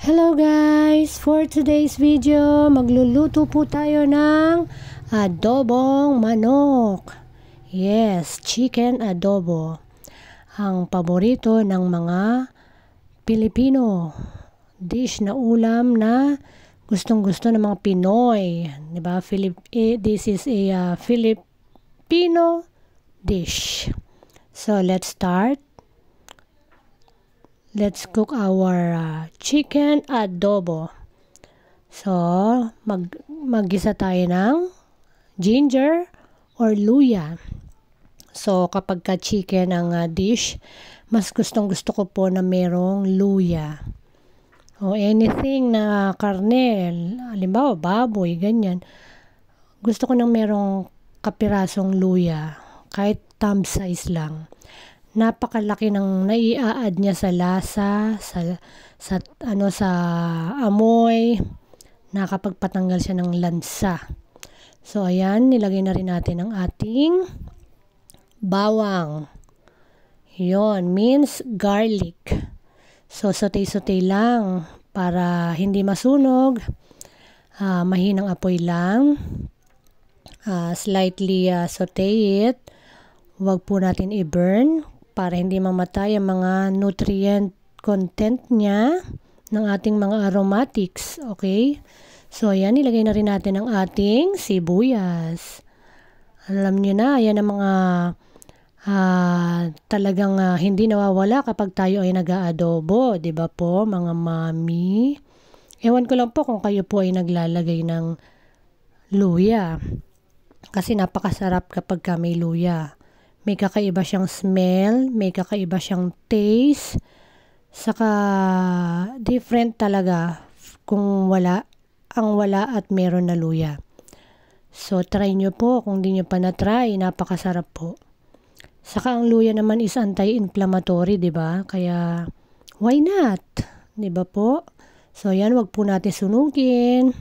Hello guys! For today's video, magluluto po tayo ng adobong manok. Yes, chicken adobo. Ang paborito ng mga Pilipino. Dish na ulam na gustong-gusto ng mga Pinoy. Diba? This is a Filipino dish. So, let's start. Let's cook our chicken adobo. So, maggisa tayo ng ginger or luya. So, kapag ka chicken ang dish, mas gustong-gusto ko po na merong luya. O anything na karne, halimbawa baboy, ganyan. Gusto ko nang merong kapirasong luya, kahit thumb size lang. Napakalaki ng nai-add niya sa lasa, sa amoy, nakapagpatanggal siya ng lansa. So ayan, nilagay na rin natin ang ating bawang. Yon, means garlic. So saute-saute lang para hindi masunog. Mahinang apoy lang. Slightly saute it. Huwag po natin i-burn para hindi mamatay ang mga nutrient content niya ng ating mga aromatics. Okay? So, ayan, nilagay na rin natin ang ating sibuyas. Alam nyo na, ayan ang mga talagang hindi nawawala kapag tayo ay nag-aadobo. Diba po, mga mami? Ewan ko lang po kung kayo po ay naglalagay ng luya. Kasi napakasarap kapag may luya. May kakaiba siyang smell, may kakaiba siyang taste, saka different talaga kung wala at meron na luya. So, try nyo po. Kung di nyo pa na-try, napakasarap po. Saka ang luya naman is anti-inflammatory, diba? Kaya, why not? Diba po? So, yan, wag po natin sunugin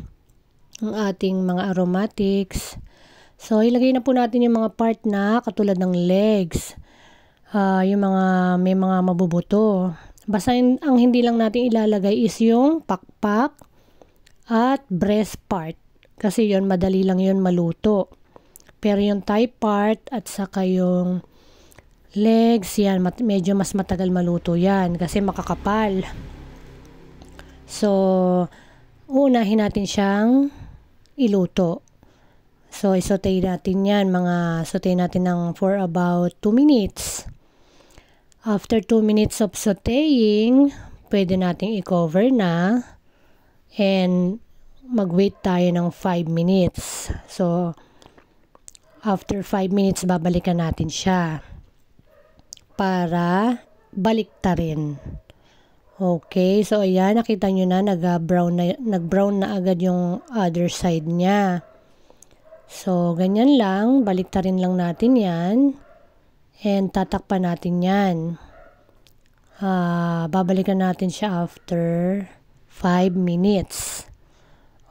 ang ating mga aromatics. So, ilagay na po natin yung mga part na katulad ng legs. Yung may mga mabubuto. Basta ang hindi lang natin ilalagay is yung pakpak at breast part. Kasi yon madali lang yon maluto. Pero yung thigh part at saka yung legs, yan, medyo mas matagal maluto yan kasi makakapal. So, unahin natin siyang iluto. So, isaute natin yan. Saute natin for about 2 minutes. After 2 minutes of sauteing, pwede nating i-cover na. And, mag-wait tayo ng 5 minutes. So, after 5 minutes, babalikan natin siya. Para baliktarin. Okay. So, ayan. Nakita nyo na, nag-brown na agad yung other side niya. So, ganyan lang. Baliktarin lang natin yan. And tatakpan natin yan. Babalikan natin siya after 5 minutes.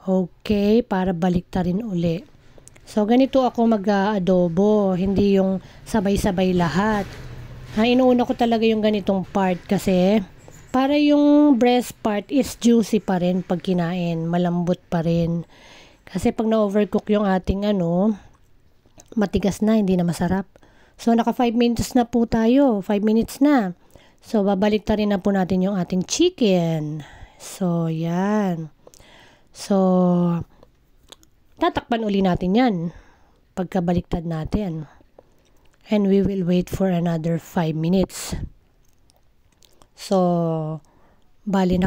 Okay, para baliktarin uli. So, ganito ako mag-adobo. Hindi yung sabay-sabay lahat. Inuuna ko talaga yung ganitong part kasi para yung breast part is juicy pa rin pag kinain. Malambot pa rin. Kasi pag na-overcook yung ating matigas na, hindi na masarap. So, naka 5 minutes na po tayo. 5 minutes na. So, babalik rin na po natin yung ating chicken. So, yan. So, tatakpan uli natin yan. Pagkabaliktad natin. And we will wait for another 5 minutes. So, bali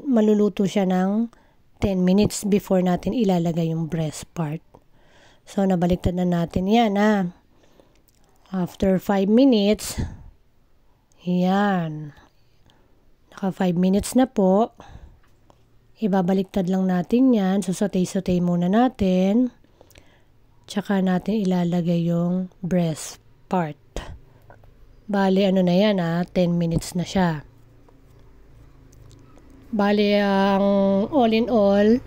maluluto siya ng 10 minutes before natin ilalagay yung breast part. So, nabaliktad na natin yan, After 5 minutes, yan. Naka 5 minutes na po. Ibabaliktad lang natin yan. So, saute-saute muna natin. Tsaka natin ilalagay yung breast part. Bali, na yan, 10 minutes na siya. Bali, ang all in all,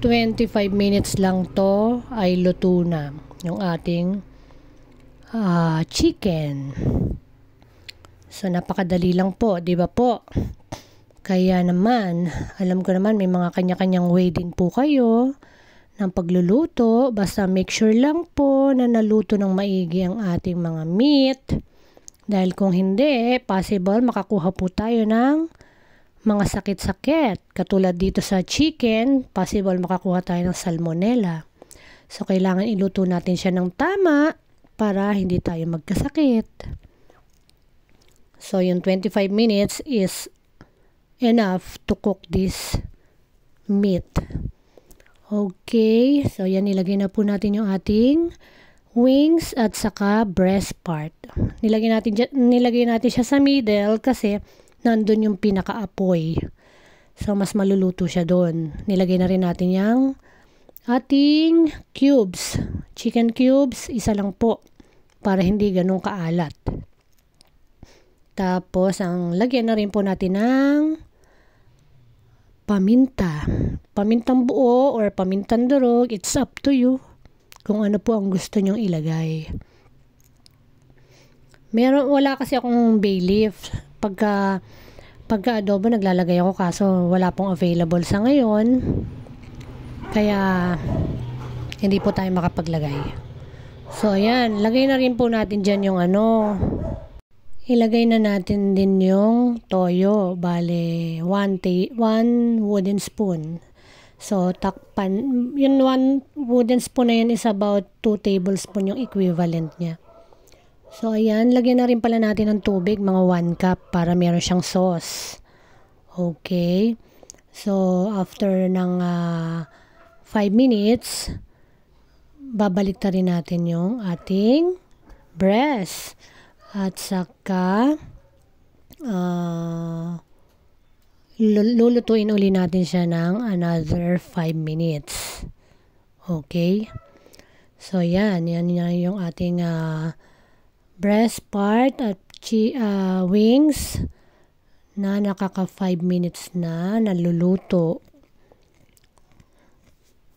25 minutes lang to ay luto na yung ating chicken. So, napakadali lang po, di ba po? Kaya naman, alam ko naman may mga kanya-kanyang way din po kayo ng pagluluto. Basta make sure lang po na naluto ng maigi ang ating mga meat. Dahil kung hindi, possible makakuha po tayo ng mga sakit-sakit. Katulad dito sa chicken, possible makakuha tayo ng salmonella. So, kailangan iluto natin siya ng tama para hindi tayo magkasakit. So, yung 25 minutes is enough to cook this meat. Okay, so yan, nilagay na po natin yung ating wings at saka breast part. Nilagay natin siya sa middle kasi nandun yung pinakaapoy. So, mas maluluto siya doon. Nilagay na rin natin yung ating cubes. Chicken cubes, isa lang po para hindi ganun kaalat. Tapos, lagyan na rin po natin ng paminta. Pamintang buo or pamintang durog, it's up to you kung ano po ang gusto nyong ilagay. Wala kasi akong bay leaf. Pagka adobo, naglalagay ako kaso wala pong available sa ngayon. Kaya, hindi po tayo makapaglagay. So, ayan. Lagay na rin po natin dyan yung ilagay na natin din yung toyo. Bale, 1 wooden spoon. So, takpan. Yung 1 wooden spoon na yun is about 2 tablespoon yung equivalent niya. So, ayan. Lagyan na rin pala natin ng tubig, mga 1 cup para meron siyang sauce. Okay. So, after ng 5 minutes, babalik na rin natin yung ating breast. At saka, lulutuin uli natin siya ng another 5 minutes. Okay? So, yan yung ating breast part at wings na nakaka 5 minutes na naluluto.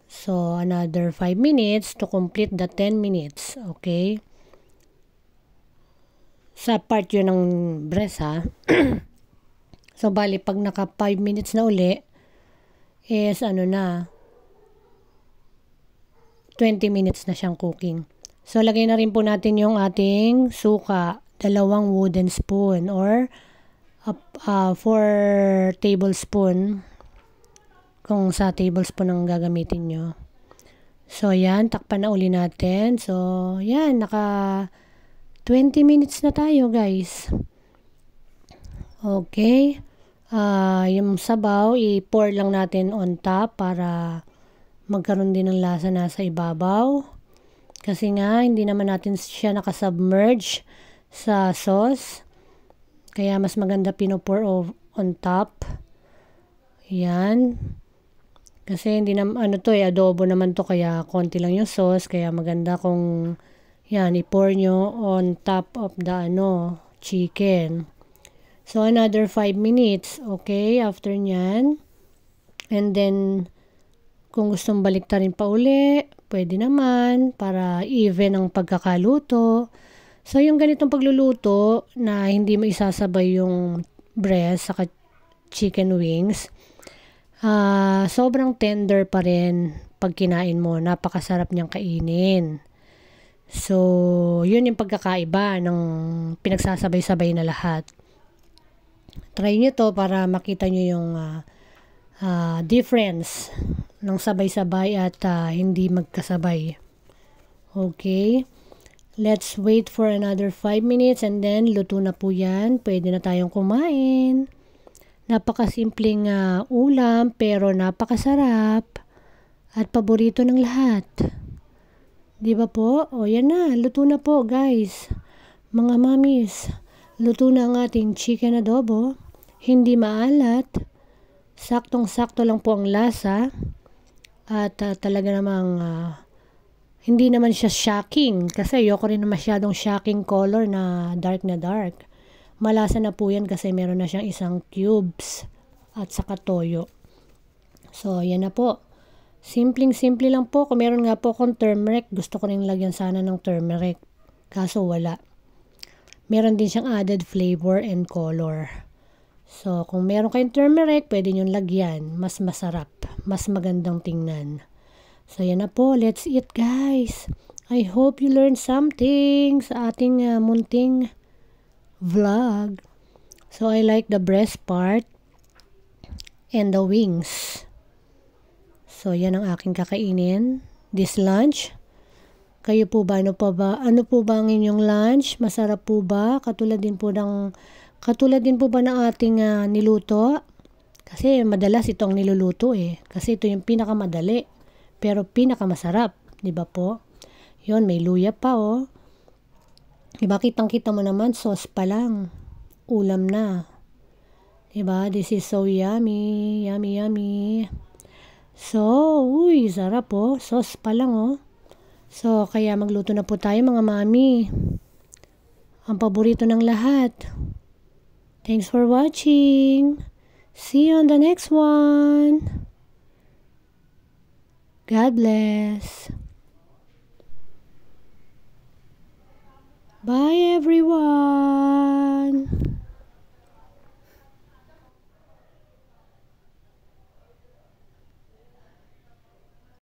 So, another 5 minutes to complete the 10 minutes. Okay? Sa part yun ng breast, ha? So, bali, pag naka 5 minutes na uli, is 20 minutes na siyang cooking. So, lagay na rin po natin yung ating suka, 2 wooden spoon or 4 tablespoon kung sa tablespoon ang gagamitin nyo. So, yan, takpan na uli natin. So, yan, naka 20 minutes na tayo, guys. Okay. Yung sabaw, i-pour lang natin on top para magkaroon din ng lasa nasa ibabaw. Kasi nga, hindi naman natin siya nakasubmerge sa sauce. Kaya mas maganda pino-pour on top. Yan. Kasi hindi naman, adobo naman to, kaya konti lang yung sauce. Kaya maganda kung yan, i-pour nyo on top of the chicken. So, another 5 minutes. Okay, after nyan. And then, kung gustong baliktarin pa uli, pwede naman para even ang pagkakaluto. So, yung ganitong pagluluto na hindi mo isasabay yung breast sa chicken wings, sobrang tender pa rin pag kinain mo. Napakasarap niyang kainin. So, yun yung pagkakaiba ng pinagsasabay-sabay na lahat. Try nyo to para makita nyo yung difference ng sabay-sabay at hindi magkasabay. Okay. Let's wait for another 5 minutes and then luto na po yan. Pwede na tayong kumain. Napakasimpleng ulam pero napakasarap at paborito ng lahat. Di ba po? O yan na, luto na po guys. Mga mamis, luto na ang ating chicken adobo. Hindi maalat. Saktong-sakto lang po ang lasa. At talaga namang hindi naman siya shocking. Kasi ayoko rin na masyadong shocking color na dark. Malasa na po yan kasi meron na siyang isang cubes at saka toyo. So, yan na po. Simpleng-simple lang po. Kung meron nga po akong turmeric, gusto ko rin lagyan sana ng turmeric. Kaso wala. Meron din siyang added flavor and color. So, kung meron kayong turmeric, pwede nyo lagyan. Mas masarap. Mas magandang tingnan. So, yan na po. Let's eat, guys. I hope you learned something sa ating munting vlog. So, I like the breast part and the wings. So, yan ang aking kakainin. This lunch. Kayo po ba? Ano po ba ang inyong lunch? Masarap po ba? Katulad din po ba ng ating niluto? Kasi madalas ito ang niluluto eh. Kasi ito yung pinakamadali. Pero pinakamasarap. Diba po? Yun, may luya pa oh. Diba, kitang-kita mo naman, sauce pa lang. Ulam na. Diba? This is so yummy. Yummy, yummy. So, uy, sarap oh. Sauce pa lang oh. So, kaya magluto na po tayo mga mami. Ang paborito ng lahat. Thanks for watching. See you on the next one. God bless. Bye everyone.